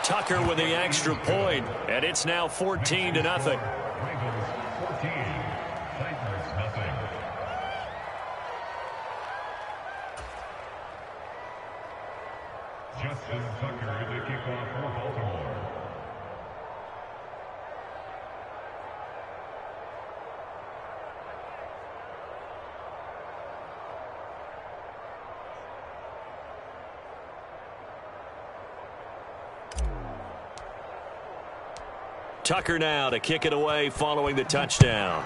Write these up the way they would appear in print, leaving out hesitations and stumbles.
Tucker with the extra point, and it's now 14-0. Justin Tucker to kick off for Baltimore. Tucker now to kick it away following the touchdown.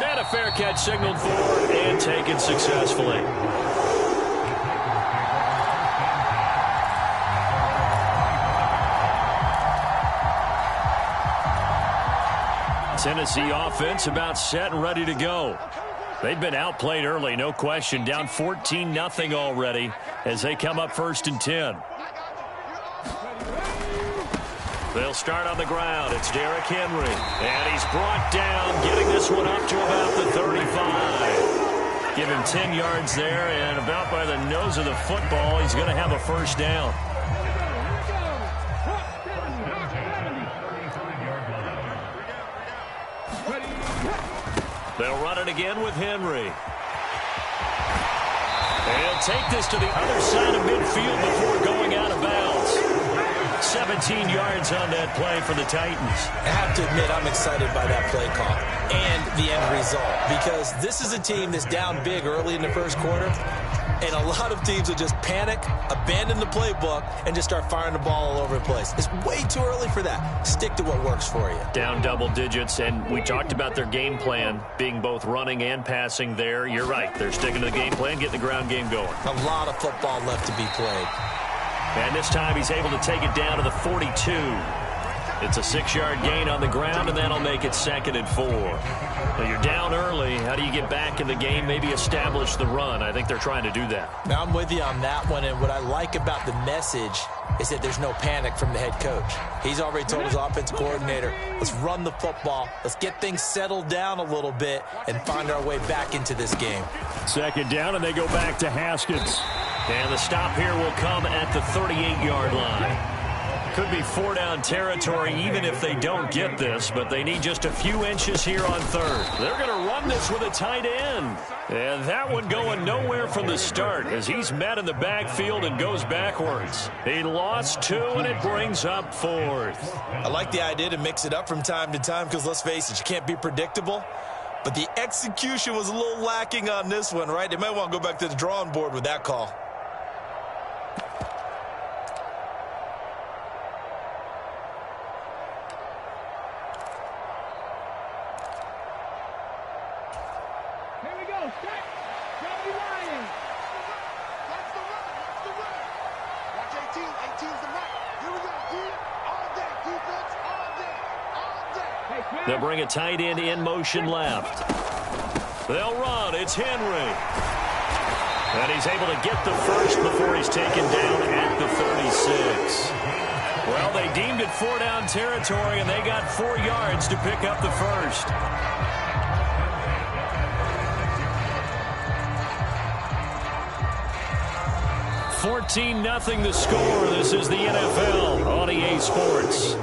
And a fair catch signaled for and taken successfully. Tennessee offense about set and ready to go. They've been outplayed early, no question. Down 14-0 already as they come up 1st and 10. They'll start on the ground. It's Derrick Henry. And he's brought down, getting this one up to about the 35. Give him 10 yards there, and about by the nose of the football, he's going to have a first down. They'll run it again with Henry. And he'll take this to the other side of midfield before going out of bounds. 17 yards on that play for the Titans. I have to admit, I'm excited by that play call and the end result, because this is a team that's down big early in the first quarter, and a lot of teams will just panic, abandon the playbook, and just start firing the ball all over the place. It's way too early for that. Stick to what works for you. Down double digits, and we talked about their game plan being both running and passing there. You're right. They're sticking to the game plan, getting the ground game going. A lot of football left to be played. And this time he's able to take it down to the 42. It's a 6-yard gain on the ground, and that'll make it 2nd and 4. Now you're down early. How do you get back in the game, maybe establish the run? I think they're trying to do that. Now I'm with you on that one, and what I like about the message is that there's no panic from the head coach. He's already told his offensive coordinator, let's run the football, let's get things settled down a little bit, and find our way back into this game. 2nd down, and they go back to Haskins. And the stop here will come at the 38-yard line. Could be 4-down territory even if they don't get this, but they need just a few inches here on 3rd. They're going to run this with a tight end. And that one going nowhere from the start as he's met in the backfield and goes backwards. He lost 2, and it brings up 4th. I like the idea to mix it up from time to time because, let's face it, you can't be predictable. But the execution was a little lacking on this one, right? They might want to go back to the drawing board with that call. They'll bring a tight end in motion left. They'll run. It's Henry. And he's able to get the first before he's taken down at the 36. Well, they deemed it 4-down territory, and they got 4 yards to pick up the first. $14-0 the score. This is the NFL on EA Sports.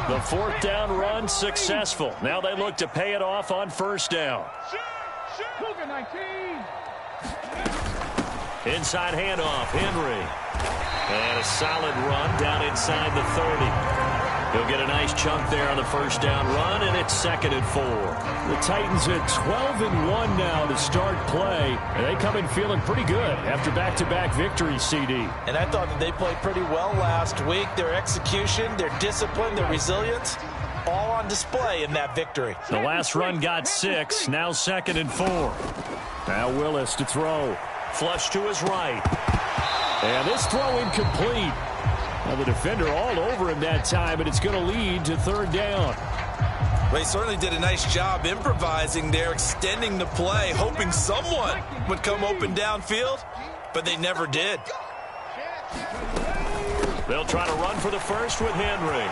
The 4th down run successful. Now they look to pay it off on 1st down. Inside handoff, Henry. And a solid run down inside the 30. He'll get a nice chunk there on the 1st down run, and it's 2nd and 4. The Titans at 12-1 now to start play, and they come in feeling pretty good after back-to-back victories, CD. And I thought that they played pretty well last week. Their execution, their discipline, their resilience, all on display in that victory. The last run got 6, now 2nd and 4. Now Willis to throw. Flush to his right. And this throw incomplete. Now the defender all over him that time, and it's going to lead to 3rd down. Well, he certainly did a nice job improvising there, extending the play, hoping someone would come open downfield, but they never did. They'll try to run for the first with Henry.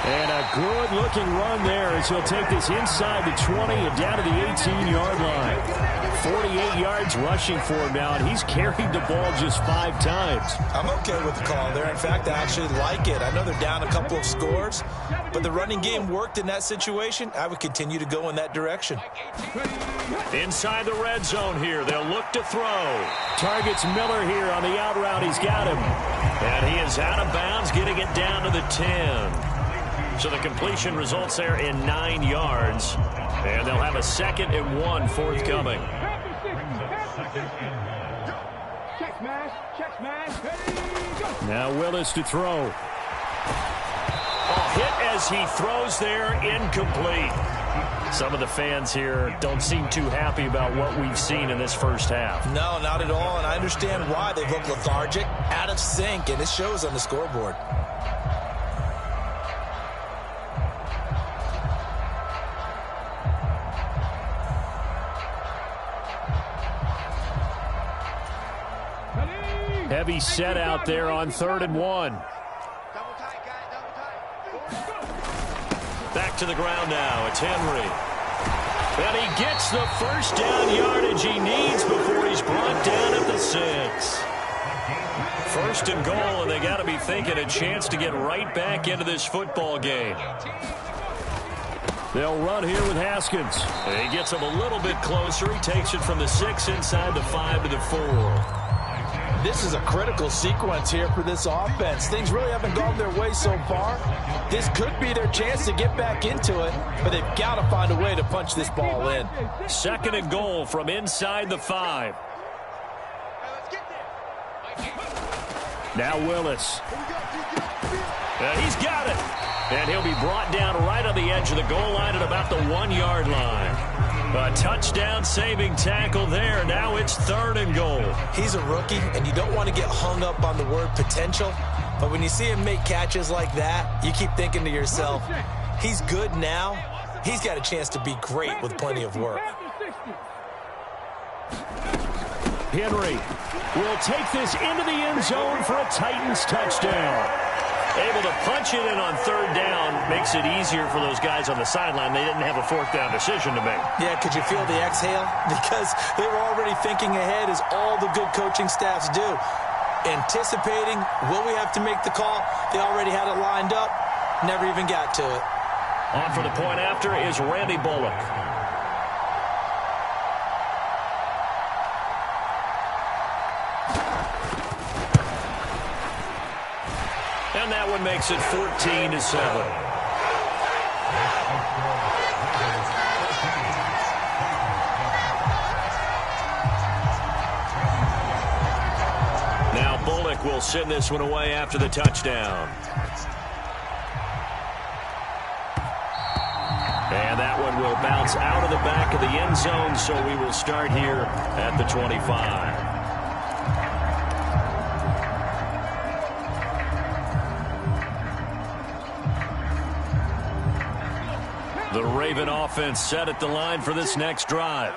And a good-looking run there as he'll take this inside the 20 and down to the 18-yard line. 48 yards rushing for him now, and he's carried the ball just 5 times. I'm okay with the call there. In fact, I actually like it. I know they're down a couple of scores, but the running game worked in that situation. I would continue to go in that direction. Inside the red zone here, they'll look to throw. Targets Miller here on the out route. He's got him. And he is out of bounds, getting it down to the 10. So the completion results there in 9 yards. And they'll have a 2nd and 1 forthcoming. Now Willis to throw. Hit as he throws there, incomplete. Some of the fans here don't seem too happy about what we've seen in this first half. No, not at all, and I understand why. They look lethargic, out of sync, and it shows on the scoreboard. Heavy set out there on 3rd and 1. Back to the ground now. It's Henry. And he gets the first down yardage he needs before he's brought down at the 6. 1st and goal, and they got to be thinking a chance to get right back into this football game. They'll run here with Haskins. And he gets him a little bit closer. He takes it from the 6 inside the 5 to the 4. This is a critical sequence here for this offense. Things really haven't gone their way so far. This could be their chance to get back into it, but they've got to find a way to punch this ball in. 2nd and goal from inside the 5. Now Willis. And he's got it. And he'll be brought down right on the edge of the goal line at about the 1-yard line. A touchdown-saving tackle there. Now it's 3rd and goal. He's a rookie, and you don't want to get hung up on the word potential. But when you see him make catches like that, you keep thinking to yourself, he's good now. He's got a chance to be great with plenty of work. Henry will take this into the end zone for a Titans touchdown. Able to punch it in on 3rd down makes it easier for those guys on the sideline. They didn't have a 4th down decision to make. Yeah, could you feel the exhale? Because they were already thinking ahead, as all the good coaching staffs do. Anticipating, will we have to make the call? They already had it lined up, never even got to it. On for the point after is Randy Bullock. And that one makes it 14-7. Now Bullock will send this one away after the touchdown. And that one will bounce out of the back of the end zone, so we will start here at the 25. The Raven offense set at the line for this next drive.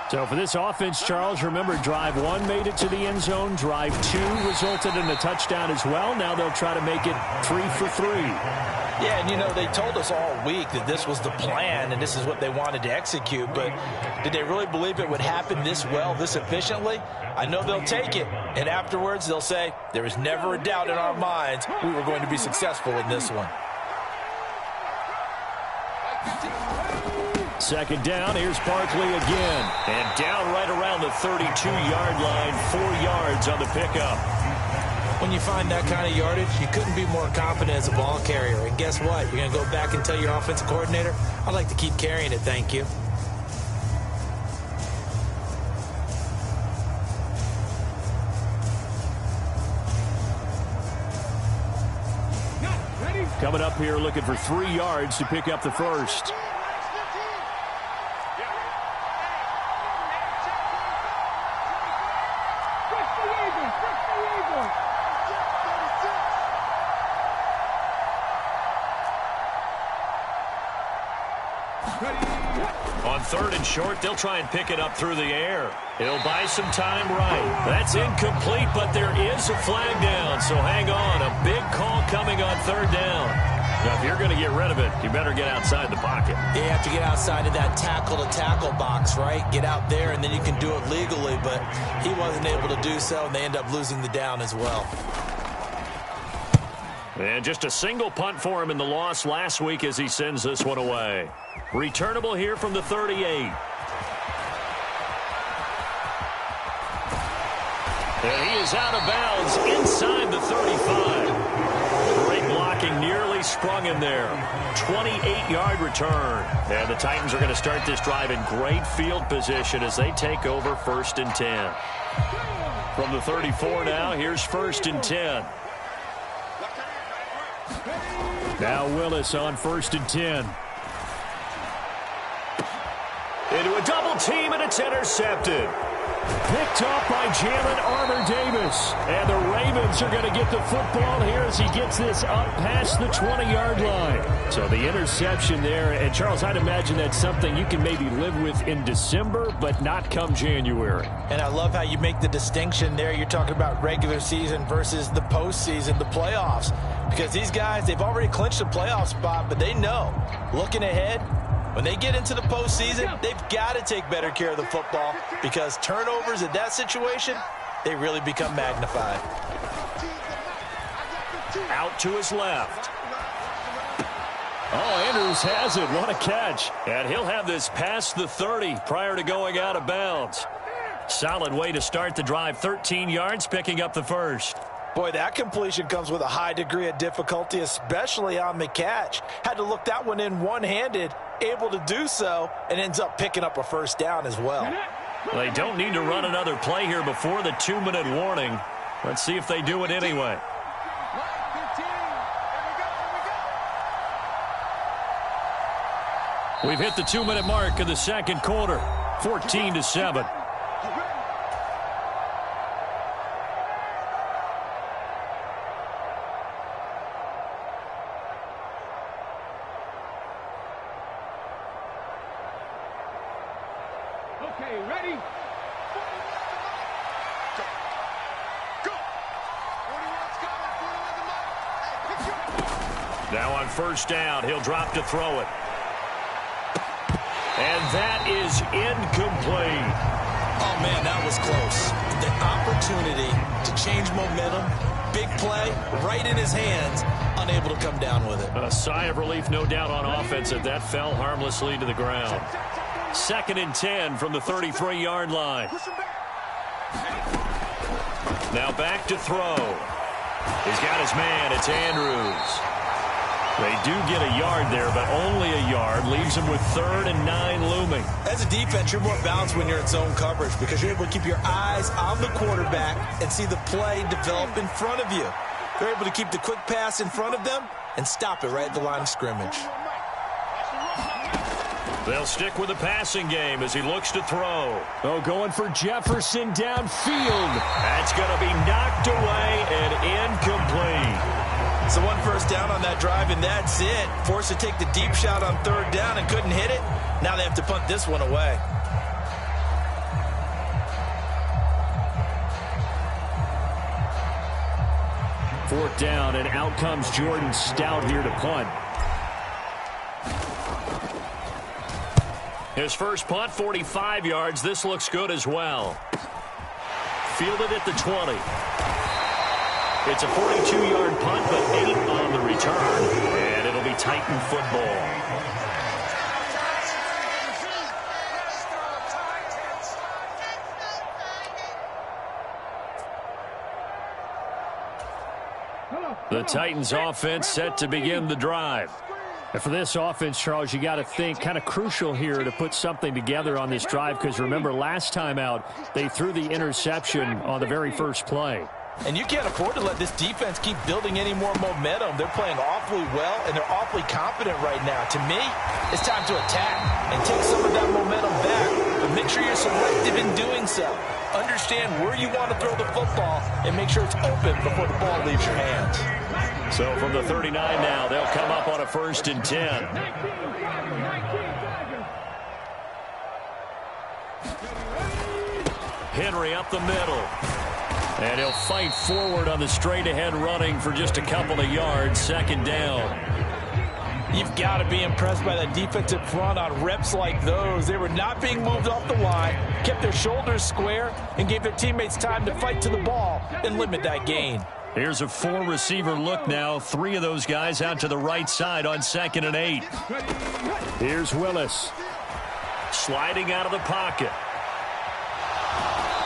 So for this offense, Charles, remember drive 1 made it to the end zone. Drive 2 resulted in a touchdown as well. Now they'll try to make it 3 for 3. Yeah, and you know, they told us all week that this was the plan and this is what they wanted to execute, but did they really believe it would happen this well, this efficiently? I know they'll take it, and afterwards they'll say, there was never a doubt in our minds we were going to be successful in this one. 2nd down, here's Barkley again. And down right around the 32-yard line, 4 yards on the pickup. When you find that kind of yardage, you couldn't be more confident as a ball carrier. And guess what? You're going to go back and tell your offensive coordinator, I'd like to keep carrying it, thank you. Coming up here looking for 3 yards to pick up the first. On 3rd and short, they'll try and pick it up through the air. He'll buy some time right. That's incomplete, but there is a flag down, so hang on. A big call coming on 3rd down. Now, if you're going to get rid of it, you better get outside the pocket. You have to get outside of that tackle-to-tackle box, right? Get out there, and then you can do it legally, but he wasn't able to do so, and they end up losing the down as well. And just a single punt for him in the loss last week as he sends this one away. Returnable here from the 38. And he is out of bounds inside the 35. Great blocking, nearly sprung him there. 28-yard return. And the Titans are going to start this drive in great field position as they take over 1st and 10. From the 34 now, here's 1st and 10. Now Willis on 1st and 10. Into a double team, and it's intercepted. Picked off by Jalen Armour-Davis. And the Ravens are going to get the football here as he gets this up past the 20-yard line. So the interception there. And, Charles, I'd imagine that's something you can maybe live with in December, but not come January. And I love how you make the distinction there. You're talking about regular season versus the postseason, the playoffs. Because these guys, they've already clinched a playoff spot, but they know, looking ahead, when they get into the postseason, they've got to take better care of the football because turnovers in that situation, they really become magnified. Out to his left. Oh, Andrews has it. What a catch. And he'll have this past the 30 prior to going out of bounds. Solid way to start the drive. 13 yards, picking up the first. Boy, that completion comes with a high degree of difficulty, especially on the catch. Had to look that one in one-handed, able to do so, and ends up picking up a first down as well. They don't need to run another play here before the 2-minute warning. Let's see if they do it anyway. We've hit the 2-minute mark of the second quarter, 14-7. Now on first down, he'll drop to throw it. And that is incomplete. Oh, man, that was close. The opportunity to change momentum, big play, right in his hands, unable to come down with it. A sigh of relief, no doubt, on offense that that fell harmlessly to the ground. 2nd and 10 from the 33-yard line. Now back to throw. He's got his man. It's Andrews. They do get a yard there, but only a yard. Leaves them with 3rd and 9 looming. As a defense, you're more balanced when you're in zone coverage because you're able to keep your eyes on the quarterback and see the play develop in front of you. They're able to keep the quick pass in front of them and stop it right at the line of scrimmage. They'll stick with the passing game as he looks to throw. Oh, going for Jefferson downfield. That's going to be knocked away and incomplete. So 1 first down on that drive, and that's it. Forced to take the deep shot on 3rd down and couldn't hit it. Now they have to punt this one away. Fourth down, and out comes Jordan Stout here to punt. His first punt, 45 yards. This looks good as well. Fielded at the 20. It's a 42-yard punt, but 8 on the return. And it'll be Titan football. The Titans offense set to begin the drive. And for this offense, Charles, you got to think kind of crucial here to put something together on this drive because remember last time out they threw the interception on the very first play. And you can't afford to let this defense keep building any more momentum. They're playing awfully well, and they're awfully confident right now. To me, it's time to attack and take some of that momentum back, but make sure you're selective in doing so. Understand where you want to throw the football and make sure it's open before the ball leaves your hands. So from the 39 now, they'll come up on a 1st and 10. Henry up the middle. And he'll fight forward on the straight-ahead running for just a couple of yards. Second down. You've got to be impressed by that defensive front on reps like those. They were not being moved off the line, kept their shoulders square, and gave their teammates time to fight to the ball and limit that gain. Here's a four-receiver look now. Three of those guys out to the right side on 2nd and 8. Here's Willis. Sliding out of the pocket.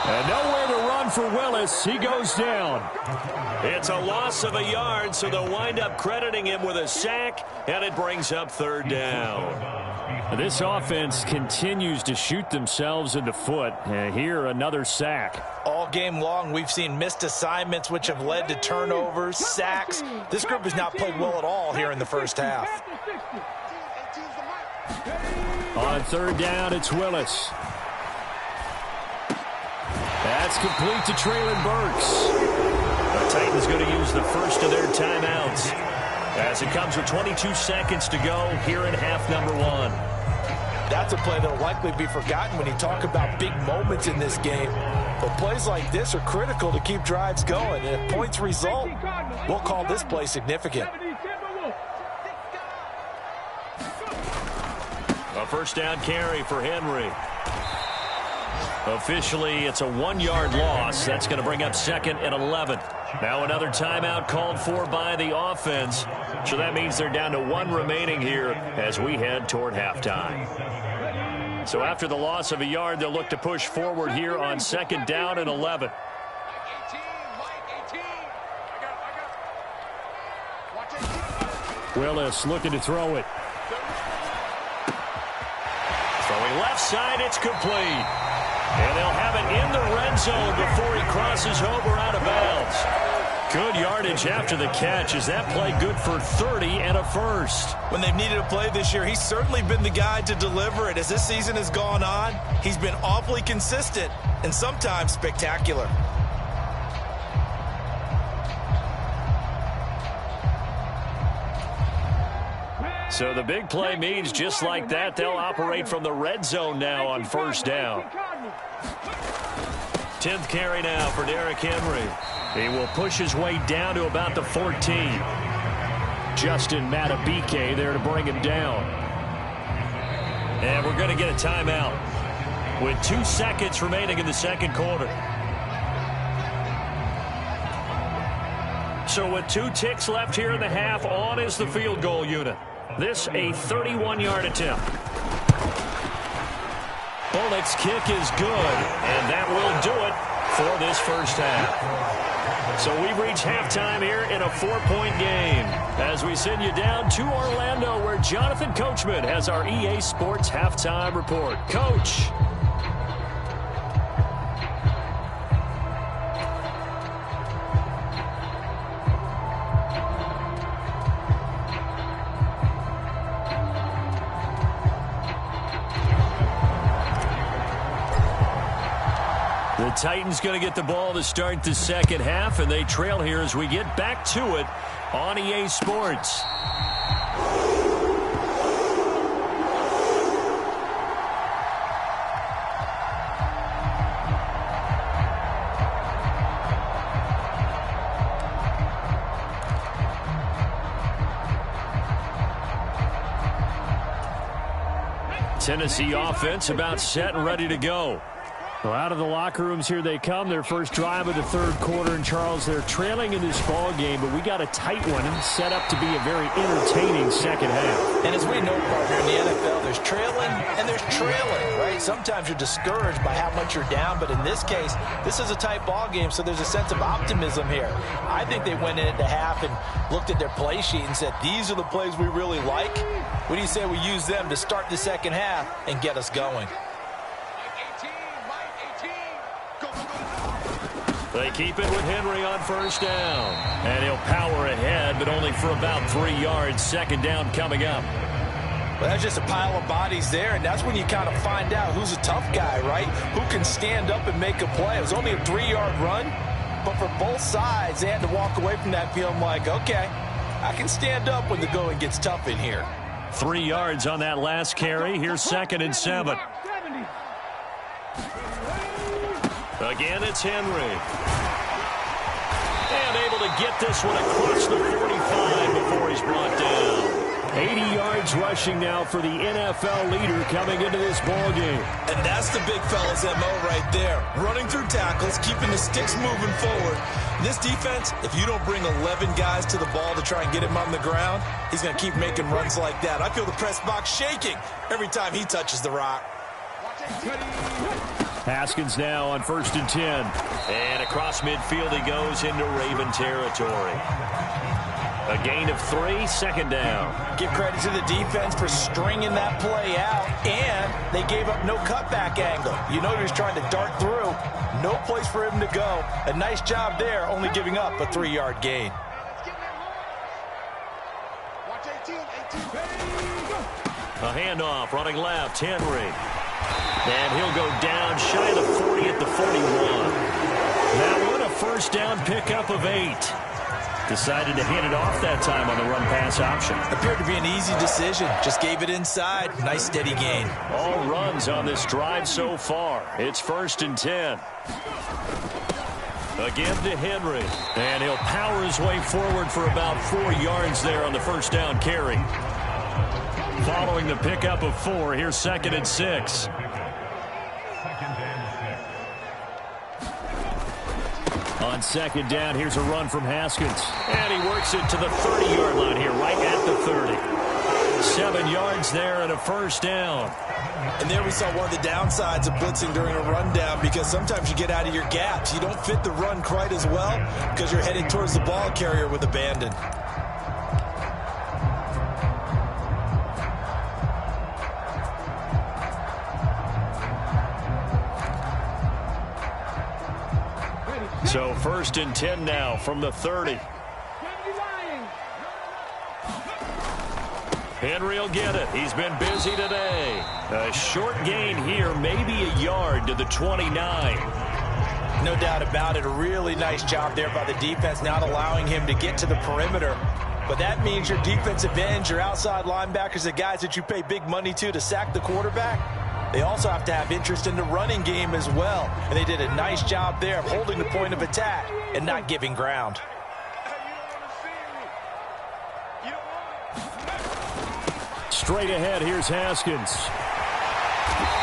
And nowhere to run for Willis. He goes down. It's a loss of a yard, so they'll wind up crediting him with a sack, and it brings up 3rd down. This offense continues to shoot themselves in the foot. Here, another sack. All game long, we've seen missed assignments, which have led to turnovers, sacks. This group has not played well at all here in the first half. On 3rd down, it's Willis. That's complete to Traylon Burks. The Titans going to use the first of their timeouts as it comes with 22 seconds to go here in half number 1. That's a play that will likely be forgotten when you talk about big moments in this game. But plays like this are critical to keep drives going. And if points result, we'll call this play significant. A first down carry for Henry. Officially, it's a 1-yard loss. That's going to bring up 2nd and 11. Now another timeout called for by the offense. So that means they're down to 1 remaining here as we head toward halftime. So after the loss of a yard, they'll look to push forward here on 2nd down and 11. Willis looking to throw it. Throwing left side, it's complete. And they'll have it in the red zone before he crosses over out of bounds. Good yardage after the catch. Is that play good for 30 and a first? When they've needed a play this year, he's certainly been the guy to deliver it. As this season has gone on, he's been awfully consistent and sometimes spectacular. So the big play means just like that, they'll operate from the red zone now on 1st down. 10th carry now for Derrick Henry. He will push his way down to about the 14. Justin Matabike there to bring him down. And we're going to get a timeout with 2 seconds remaining in the 2nd quarter. So with 2 ticks left here in the half, on is the field goal unit. This a 31-yard attempt. Bullock's kick is good, and that will do it for this first half. So we've reached halftime here in a 4-point game as we send you down to Orlando where Jonathan Coachman has our EA Sports halftime report. Coach. The Titans going to get the ball to start the 2nd half, and they trail here as we get back to it on EA Sports. Tennessee offense about set and ready to go. Well, out of the locker rooms here they come. Their first drive of the 3rd quarter. And, Charles, they're trailing in this ball game, but we got a tight one and set up to be a very entertaining 2nd half. And as we know, partner, in the NFL, there's trailing and there's trailing, right? Sometimes you're discouraged by how much you're down, but in this case, this is a tight ball game, so there's a sense of optimism here. I think they went into half and looked at their play sheet and said, these are the plays we really like. What do you say we use them to start the 2nd half and get us going? They keep it with Henry on 1st down. And he'll power ahead, but only for about 3 yards. 2nd down coming up. Well, that's just a pile of bodies there, and that's when you kind of find out who's a tough guy, right? Who can stand up and make a play. It was only a 3-yard run, but for both sides, they had to walk away from that feeling like, okay, I can stand up when the going gets tough in here. 3 yards on that last carry. Here's 2nd and 7. Again, it's Henry. And able to get this one across the 45 before he's brought down. 80 yards rushing now for the NFL leader coming into this ballgame. And that's the big fella's MO right there. Running through tackles, keeping the sticks moving forward. This defense, if you don't bring 11 guys to the ball to try and get him on the ground, he's going to keep making runs like that. I feel the press box shaking every time he touches the rock. Haskins now on 1st and 10. And across midfield he goes into Raven territory. A gain of 3, 2nd down. Give credit to the defense for stringing that play out, and they gave up no cutback angle. You know he was trying to dart through. No place for him to go. A nice job there, only giving up a 3-yard gain. A handoff, running left, Henry. And he'll go down shy of the 40 at the 41. That one a 1st down pickup of 8. Decided to hand it off that time on the run-pass option. Appeared to be an easy decision. Just gave it inside. Nice, steady gain. All runs on this drive so far. It's 1st and 10. Again to Henry. And he'll power his way forward for about 4 yards there on the 1st down carry. Following the pickup of 4, here's 2nd and 6. On 2nd down, here's a run from Haskins. And he works it to the 30-yard line here, right at the 30. 7 yards there and a 1st down. And there we saw one of the downsides of blitzing during a rundown, because sometimes you get out of your gaps. You don't fit the run quite as well because you're headed towards the ball carrier with abandon. So 1st and 10 now from the 30. Henry will get it. He's been busy today. A short gain here, maybe a yard to the 29. No doubt about it. A really nice job there by the defense, not allowing him to get to the perimeter. But that means your defensive ends, your outside linebackers, the guys that you pay big money to sack the quarterback, they also have to have interest in the running game as well. And they did a nice job there of holding the point of attack and not giving ground. Straight ahead, here's Haskins.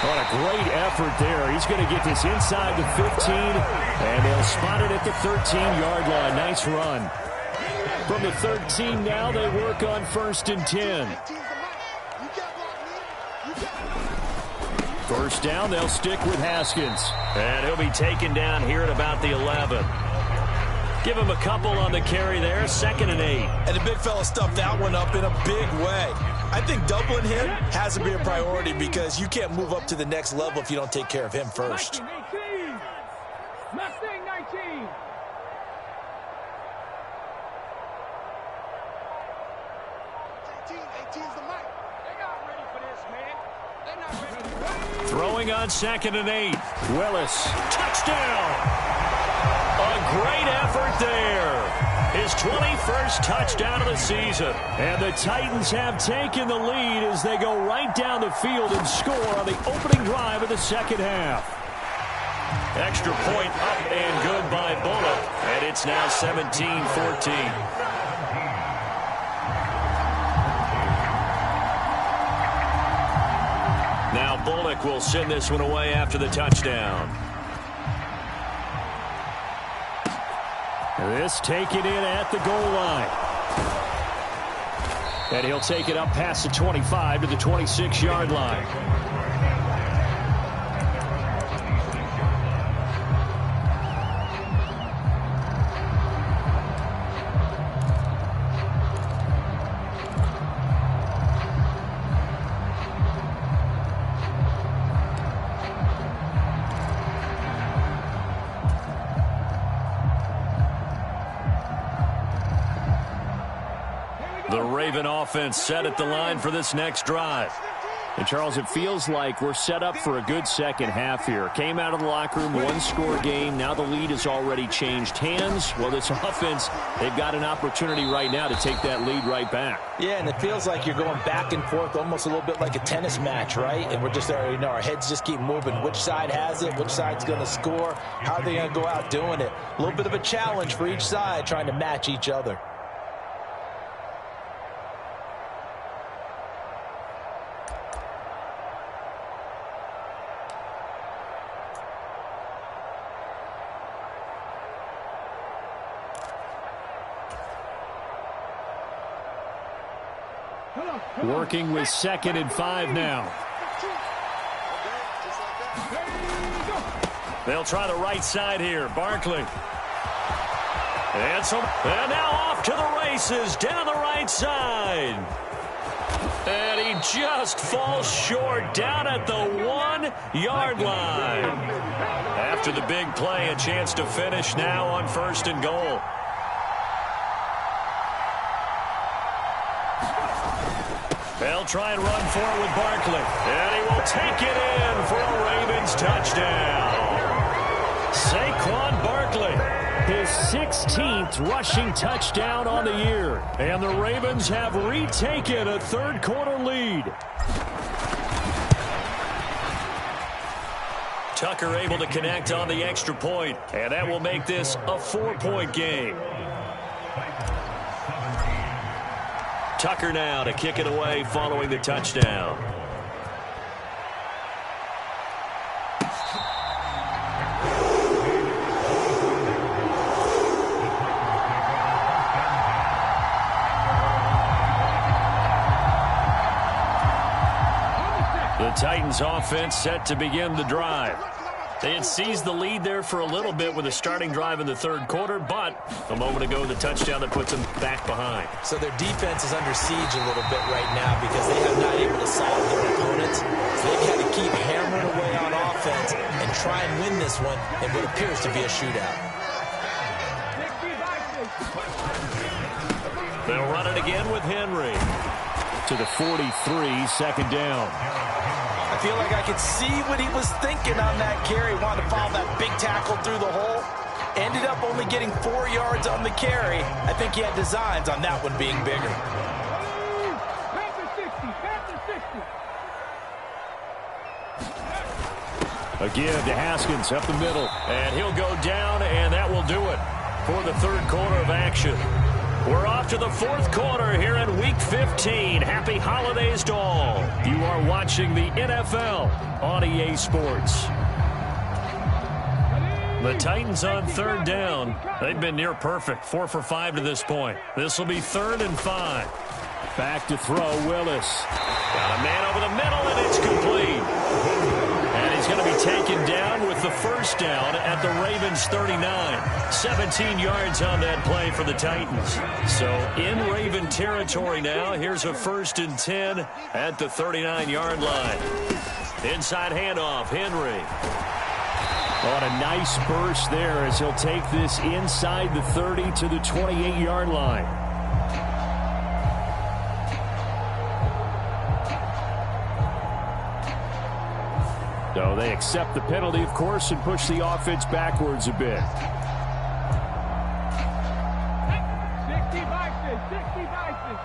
What a great effort there. He's going to get this inside the 15, and they'll spot it at the 13-yard line. Nice run. From the 13 now, they work on 1st and 10. 1st down, they'll stick with Haskins. And he'll be taken down here at about the 11. Give him a couple on the carry there, 2nd and 8. And the big fella stuffed that one up in a big way. I think doubling him has to be a priority, because you can't move up to the next level if you don't take care of him first. 19. Mustang 19. Throwing on 2nd and 8. Willis. Touchdown. A great effort there. His 21st touchdown of the season. And the Titans have taken the lead as they go right down the field and score on the opening drive of the 2nd half. Extra point up and good by Bullock. And it's now 17-14. Now Bullock will send this one away after the touchdown. This taken in at the goal line. And he'll take it up past the 25 to the 26-yard line. The Raven offense set at the line for this next drive. And, Charles, it feels like we're set up for a good second half here. Came out of the locker room, one-score game. Now the lead has already changed hands. Well, this offense, they've got an opportunity right now to take that lead right back. Yeah, and it feels like you're going back and forth almost a little bit like a tennis match, right? And we're just already know our heads just keep moving. Which side has it? Which side's going to score? How are they going to go out doing it? A little bit of a challenge for each side trying to match each other. Working with 2nd and 5 now. They'll try the right side here. Barkley. And now off to the races down the right side. And he just falls short down at the 1-yard line. After the big play, a chance to finish now on 1st and goal. They'll try and run for it with Barkley. And he will take it in for a Ravens touchdown. Saquon Barkley. His 16th rushing touchdown on the year. And the Ravens have retaken a third-quarter lead. Tucker able to connect on the extra point. And that will make this a 4-point game. Tucker now to kick it away following the touchdown. The Titans offense set to begin the drive. They had seized the lead there for a little bit with a starting drive in the third quarter, but a moment ago the touchdown that puts them back behind. So their defense is under siege a little bit right now because they have not able to solve their opponents. So they've had to keep hammering away on offense and try and win this one in what appears to be a shootout. They'll run it again with Henry. To the 43, 2nd down. I feel like I could see what he was thinking on that carry. Wanted to follow that big tackle through the hole. Ended up only getting 4 yards on the carry. I think he had designs on that one being bigger. Again to Haskins up the middle. And he'll go down, and that will do it for the third quarter of action. We're off to the fourth quarter here in Week 15. Happy holidays to all. You are watching the NFL on EA Sports. The Titans on 3rd down. They've been near perfect, 4 for 5 to this point. This will be 3rd and 5. Back to throw, Willis. Got a man over the middle, and it's complete. And he's going to be taken down with the first down at the Ravens 39. 17 yards on that play for the Titans. So in Raven territory now. Here's a 1st and 10 at the 39-yard line. Inside handoff, Henry. On a nice burst there as he'll take this inside the 30 to the 28-yard line. So they accept the penalty, of course, and push the offense backwards a bit. 60 boxes, 60 boxes.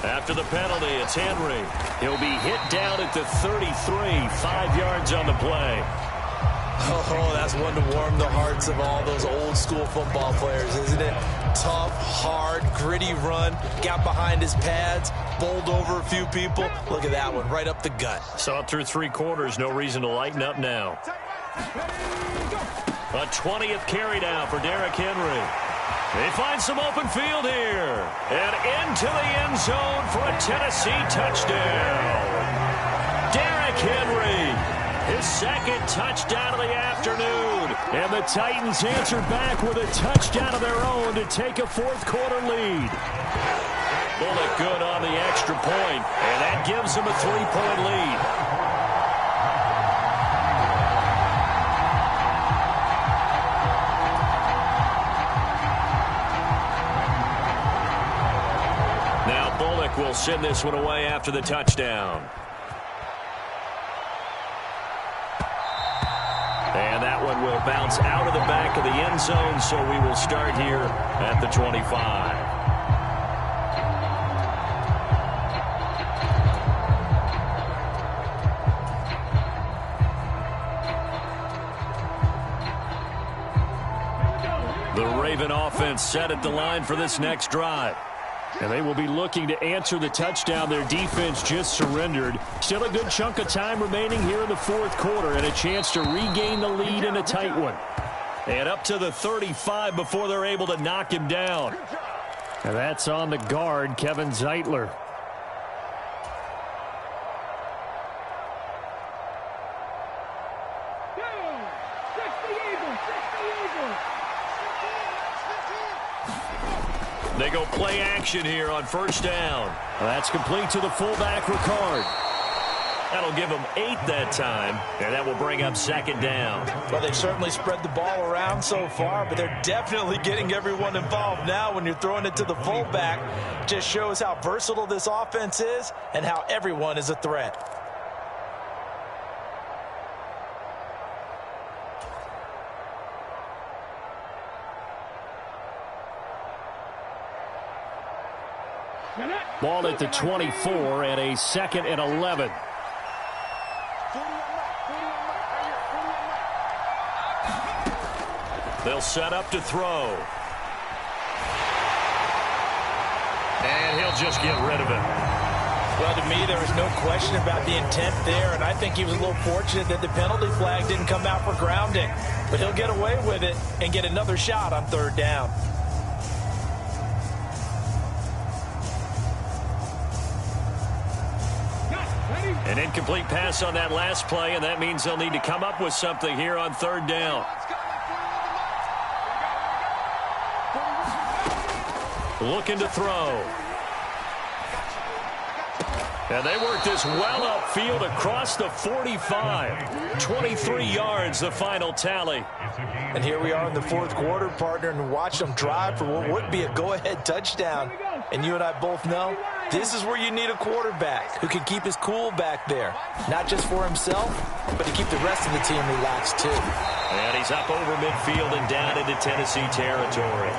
After the penalty, it's Henry. He'll be hit down at the 33, 5 yards on the play. Oh, that's one to warm the hearts of all those old-school football players, isn't it? Tough, hard, gritty run. Got behind his pads, bowled over a few people. Look at that one, right up the gut. Saw it through 3 quarters. No reason to lighten up now. A 20th carry now for Derrick Henry. They find some open field here. And into the end zone for a Tennessee touchdown. Derrick Henry. His 2nd touchdown of the afternoon. And the Titans answer back with a touchdown of their own to take a 4th quarter lead. Bullet good on the extra point, and that gives them a 3-point lead. send this one away after the touchdown. And that one will bounce out of the back of the end zone, so we will start here at the 25. The Raven offense set at the line for this next drive. And they will be looking to answer the touchdown their defense just surrendered. Still a good chunk of time remaining here in the fourth quarter and a chance to regain the lead in a tight one. And up to the 35 before they're able to knock him down. And that's on the guard, Kevin Zeitler. They go play action here on first down. That's complete to the fullback, Ricard. That'll give them 8 that time, and that will bring up second down. Well, they've certainly spread the ball around so far, but they're definitely getting everyone involved now when you're throwing it to the fullback. Just shows how versatile this offense is and how everyone is a threat. Ball at the 24 and a 2nd and 11. They'll set up to throw. And he'll just get rid of it. Well, to me, there was no question about the intent there, and I think he was a little fortunate that the penalty flag didn't come out for grounding. But he'll get away with it and get another shot on third down. An incomplete pass on that last play, and that means they'll need to come up with something here on third down. Looking to throw. And they work this well upfield across the 45. 23 yards, the final tally. And here we are in the fourth quarter, partner, and watch them drive for what would be a go-ahead touchdown. And you and I both know this is where you need a quarterback who can keep his cool back there. Not just for himself, but to keep the rest of the team relaxed too. And he's up over midfield and down into Tennessee territory.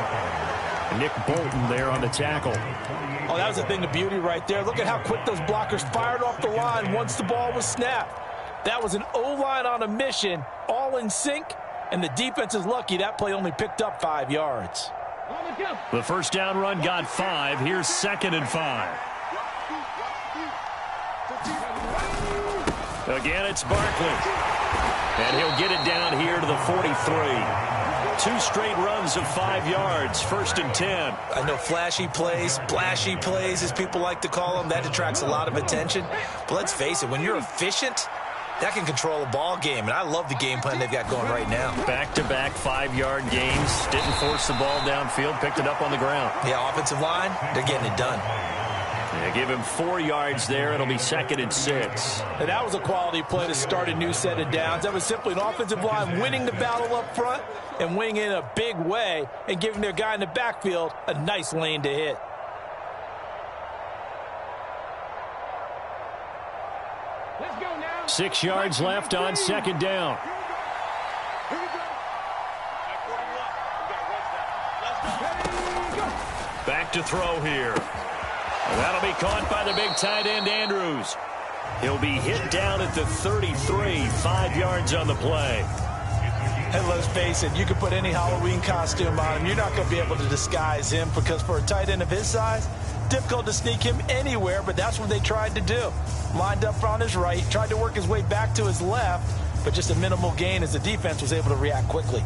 Nick Bolton there on the tackle. Oh, that was the thing of beauty right there. Look at how quick those blockers fired off the line once the ball was snapped. That was an O-line on a mission, all in sync, and the defense is lucky that play only picked up 5 yards. The first down run got 5. Here's 2nd and 5. Again, it's Barkley. And he'll get it down here to the 43. 2 straight runs of 5 yards, 1st and 10. I know flashy plays, splashy plays, as people like to call them, that attracts a lot of attention. But let's face it, when you're efficient, that can control a ball game. And I love the game plan they've got going right now. Back-to-back 5-yard gains. Didn't force the ball downfield, picked it up on the ground. Yeah, offensive line, they're getting it done. They give him 4 yards there. It'll be 2nd and 6. And that was a quality play to start a new set of downs. That was simply an offensive line winning the battle up front and winning in a big way and giving their guy in the backfield a nice lane to hit. Let's go now. 6 yards left on 2nd down. Back to throw here. That'll be caught by the big tight end, Andrews. He'll be hit down at the 33, 5 yards on the play. And let's face it, you can put any Halloween costume on him. You're not going to be able to disguise him because for a tight end of his size, difficult to sneak him anywhere, but that's what they tried to do. Lined up on his right, tried to work his way back to his left, but just a minimal gain as the defense was able to react quickly.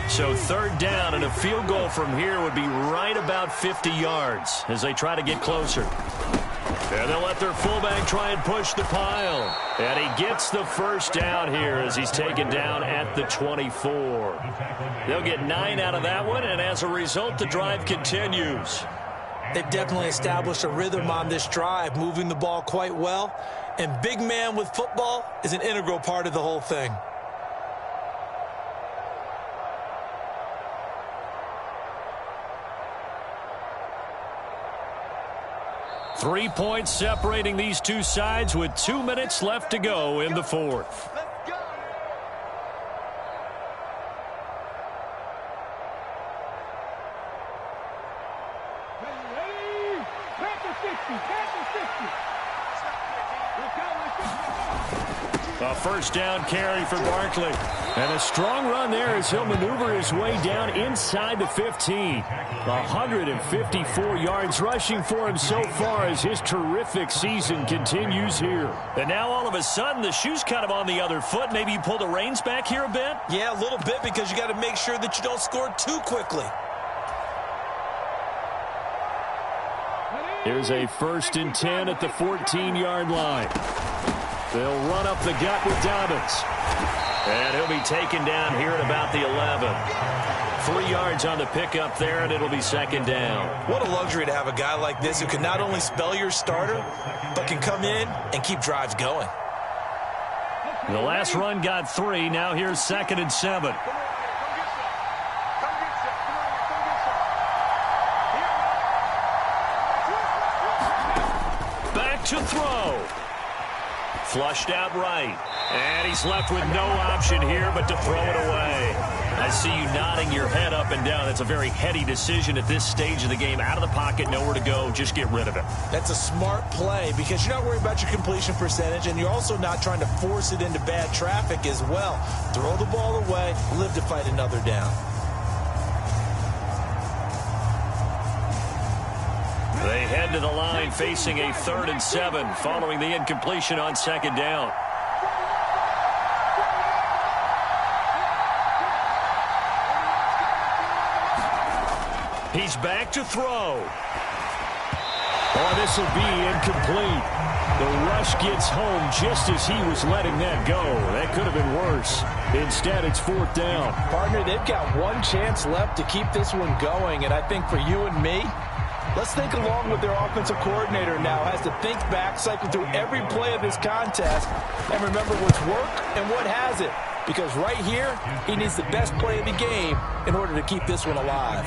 So 3rd down, and a field goal from here would be right about 50 yards as they try to get closer. And they'll let their fullback try and push the pile. And he gets the first down here as he's taken down at the 24. They'll get 9 out of that one, and as a result, the drive continues. They've definitely established a rhythm on this drive, moving the ball quite well. And big man with football is an integral part of the whole thing. 3 points separating these two sides with 2 minutes left to go in the fourth. A first down carry for Barkley. And a strong run there as he'll maneuver his way down inside the 15. 154 yards rushing for him so far as his terrific season continues here. And now all of a sudden the shoe's kind of on the other foot. Maybe you pull the reins back here a bit? Yeah, a little bit, because you got to make sure that you don't score too quickly. Here's a 1st and 10 at the 14-yard line. They'll run up the gut with Dobbins. And he'll be taken down here at about the 11. 3 yards on the pickup there, and it'll be 2nd down. What a luxury to have a guy like this who can not only spell your starter, but can come in and keep drives going. The last run got 3. Now here's 2nd and 7. Back to throw. Flushed out right. And he's left with no option here but to throw it away. I see you nodding your head up and down. That's a very heady decision at this stage of the game. Out of the pocket, nowhere to go. Just get rid of it. That's a smart play because you're not worried about your completion percentage, and you're also not trying to force it into bad traffic as well. Throw the ball away, live to fight another down. They head to the line facing a 3rd and 7 following the incompletion on 2nd down. He's back to throw. Oh, this will be incomplete. The rush gets home just as he was letting that go. That could have been worse. Instead, it's 4th down. Partner, they've got one chance left to keep this one going, and I think for you and me, let's think along with their offensive coordinator now. Has to think back, cycle through every play of this contest, and remember what's worked and what hasn't. Because right here, he needs the best play of the game in order to keep this one alive.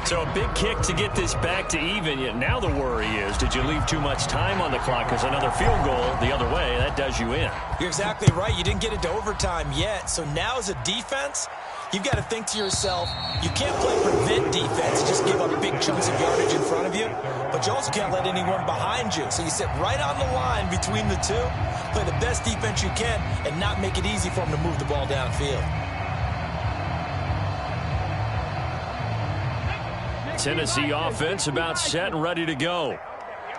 So a big kick to get this back to even. Yet now the worry is, did you leave too much time on the clock? Because another field goal the other way, that does you in. You're exactly right. You didn't get it to overtime yet. So now as a defense, you've got to think to yourself, you can't play prevent defense and just give up big chunks of yardage in front of you, but you also can't let anyone behind you. So you sit right on the line between the two, play the best defense you can, and not make it easy for them to move the ball downfield. Tennessee offense about set and ready to go.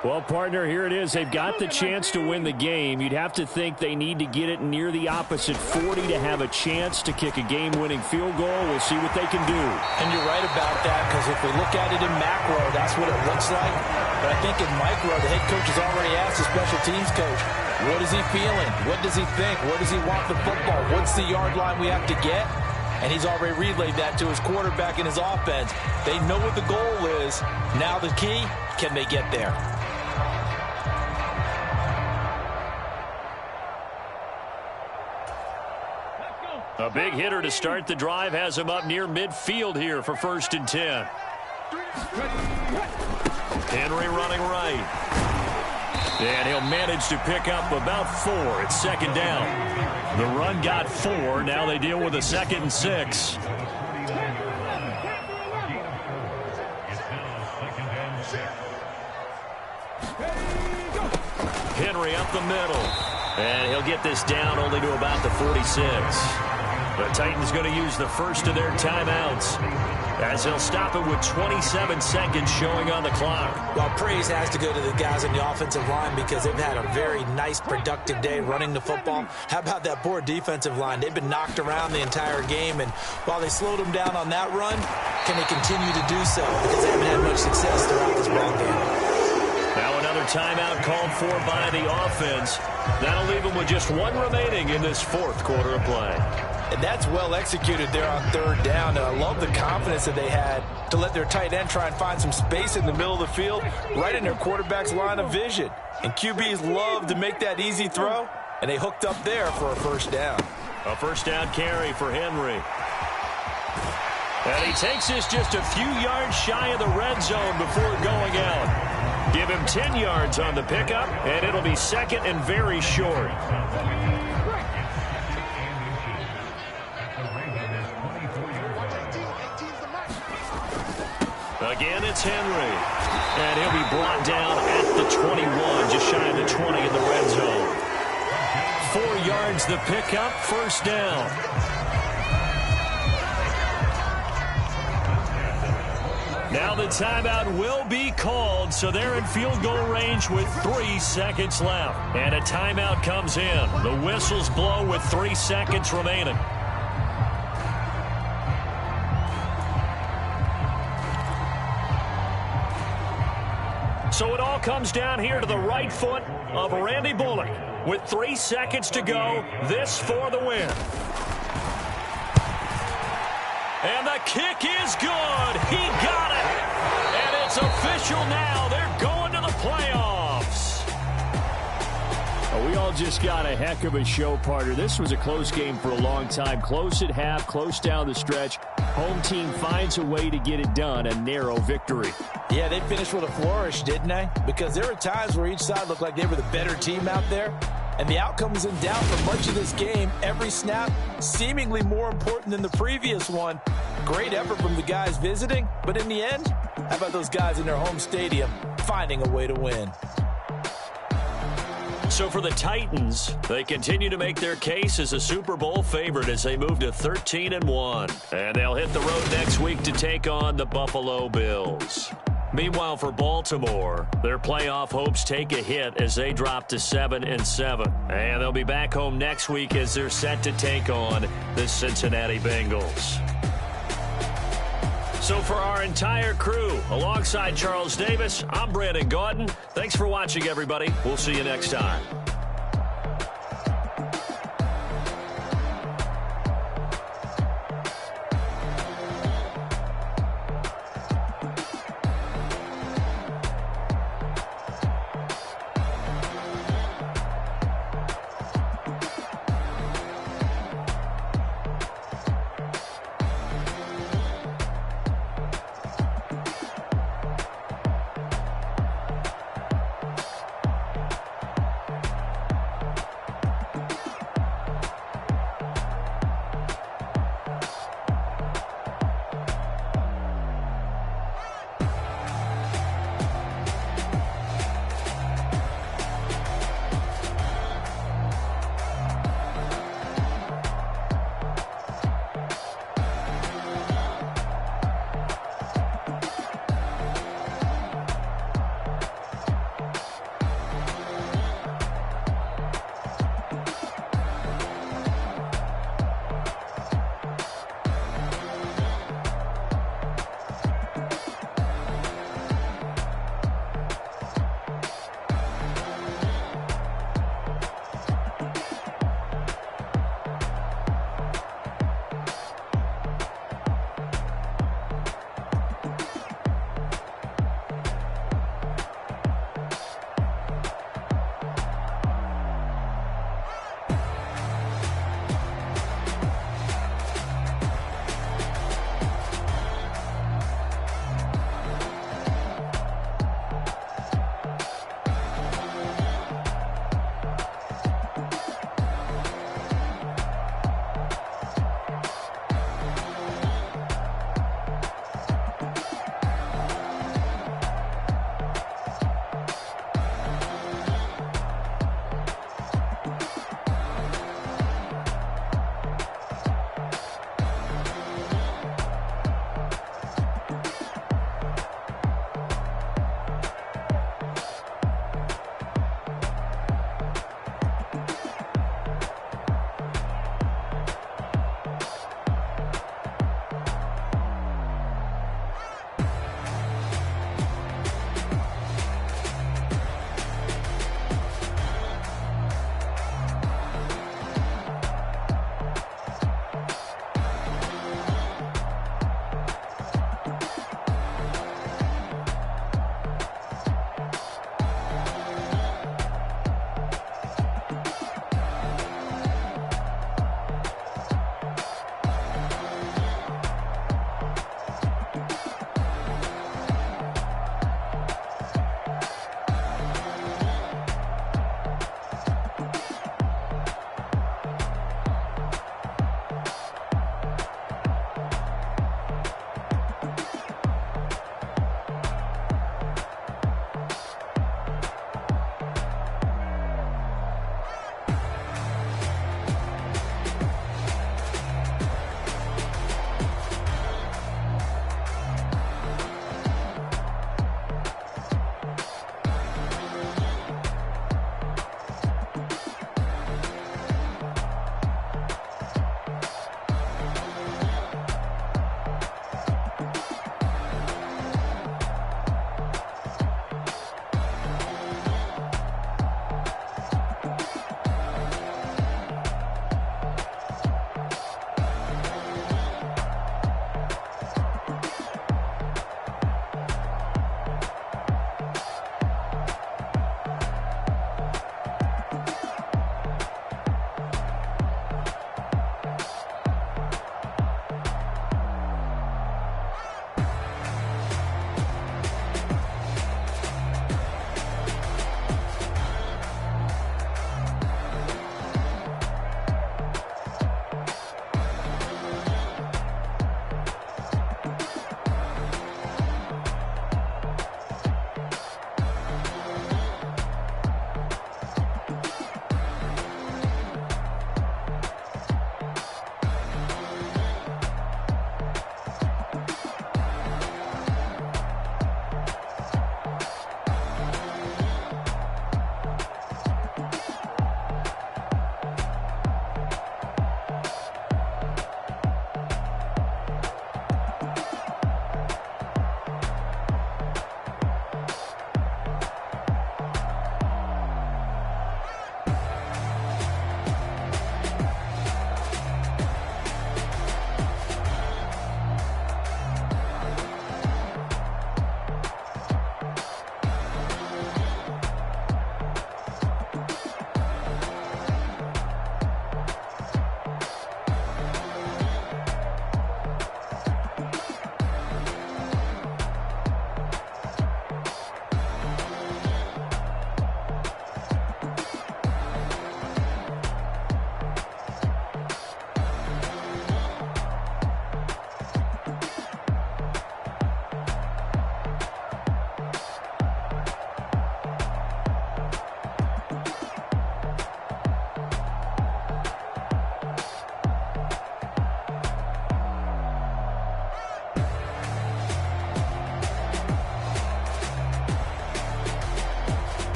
Well, partner, here it is. They've got the chance to win the game. You'd have to think they need to get it near the opposite 40 to have a chance to kick a game-winning field goal. We'll see what they can do. And you're right about that, because if we look at it in macro, that's what it looks like. But I think in micro, the head coach has already asked the special teams coach, what is he feeling? What does he think? Where does he want the football? What's the yard line we have to get? And he's already relayed that to his quarterback and his offense. They know what the goal is. Now the key, can they get there? A big hitter to start the drive has him up near midfield here for 1st and 10. Henry running right. And he'll manage to pick up about 4. It's 2nd down. The run got 4. Now they deal with a 2nd and 6. Henry up the middle. And he'll get this down only to about the 46. The Titans going to use the first of their timeouts as they'll stop it with 27 seconds showing on the clock. Well, praise has to go to the guys on the offensive line because they've had a very nice, productive day running the football. How about that poor defensive line? They've been knocked around the entire game, and while they slowed them down on that run, can they continue to do so? Because they haven't had much success throughout this ball game. Now another timeout called for by the offense. That'll leave them with just 1 remaining in this 4th quarter of play. And that's well executed there on 3rd down. And I love the confidence that they had to let their tight end try and find some space in the middle of the field, right in their quarterback's line of vision. And QBs love to make that easy throw, and they hooked up there for a 1st down. A 1st down carry for Henry. And he takes this just a few yards shy of the red zone before going out. Give him 10 yards on the pickup, and it'll be second and very short. Again, it's Henry. And he'll be brought down at the 21, just shy of the 20 in the red zone. 4 yards the pickup, first down. Now the timeout will be called, so they're in field goal range with 3 seconds left. And a timeout comes in. The whistles blow with 3 seconds remaining. So it all comes down here to the right foot of Randy Bullock. With 3 seconds to go, this for the win. And the kick is good. He got it. And it's official now. They're going to the playoffs. Well, we all just got a heck of a show, partner. This was a close game for a long time. Close at half, close down the stretch. Home team finds a way to get it done. A narrow victory. Yeah, they finished with a flourish, didn't they? Because there were times where each side looked like they were the better team out there. And the outcome was in doubt for much of this game. Every snap seemingly more important than the previous one. Great effort from the guys visiting. But in the end, how about those guys in their home stadium finding a way to win? So for the Titans, they continue to make their case as a Super Bowl favorite as they move to 13-1. And they'll hit the road next week to take on the Buffalo Bills. Meanwhile, for Baltimore, their playoff hopes take a hit as they drop to 7-7. And they'll be back home next week as they're set to take on the Cincinnati Bengals. So for our entire crew, alongside Charles Davis, I'm Brandon Gaudin. Thanks for watching, everybody. We'll see you next time.